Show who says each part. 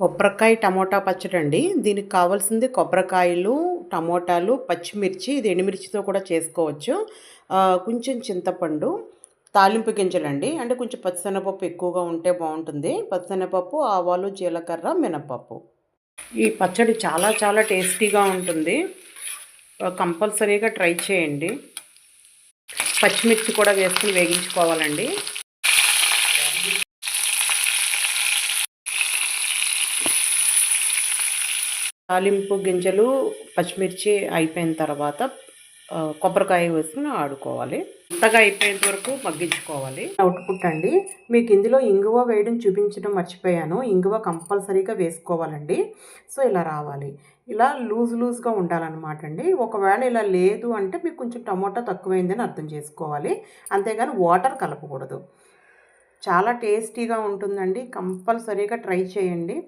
Speaker 1: కొబ్బరికాయ టమోటా పచ్చడి అండి. దీనికి కావాల్సింది కొబ్బరికాయలు, టమోటాలు, పచ్చిమిర్చి, ఇది ఎండుమిర్చితో కూడా చేసుకోవచ్చు. కొంచెం చింతపండు, తాలింపు గింజలండి. అంటే కొంచెం పచ్చిశనగపప్పు ఎక్కువగా ఉంటే బాగుంటుంది. పచ్చిశనగపప్పు, ఆవాలు, జీలకర్ర, మినపప్పు. ఈ పచ్చడి చాలా చాలా టేస్టీగా ఉంటుంది. కంపల్సరీగా ట్రై చేయండి. పచ్చిమిర్చి కూడా వేసుకుని వేగించుకోవాలండి. తాలింపు గింజలు, పచ్చిమిర్చి అయిపోయిన తర్వాత కొబ్బరికాయ వేసుకుని ఆడుకోవాలి. మెత్తగా అయిపోయేంత వరకు మగ్గించుకోవాలి. అవుట్పుట్ అండి, మీకు ఇందులో ఇంగువ వేయడం చూపించడం మర్చిపోయాను. ఇంగువ కంపల్సరీగా వేసుకోవాలండి. సో ఇలా రావాలి, ఇలా లూజ్గా ఉండాలన్నమాట అండి. ఒకవేళ ఇలా లేదు అంటే మీకు కొంచెం టమోటా తక్కువైందని అర్థం చేసుకోవాలి. అంతేగాని వాటర్ కలపకూడదు. చాలా టేస్టీగా ఉంటుందండి. కంపల్సరీగా ట్రై చేయండి.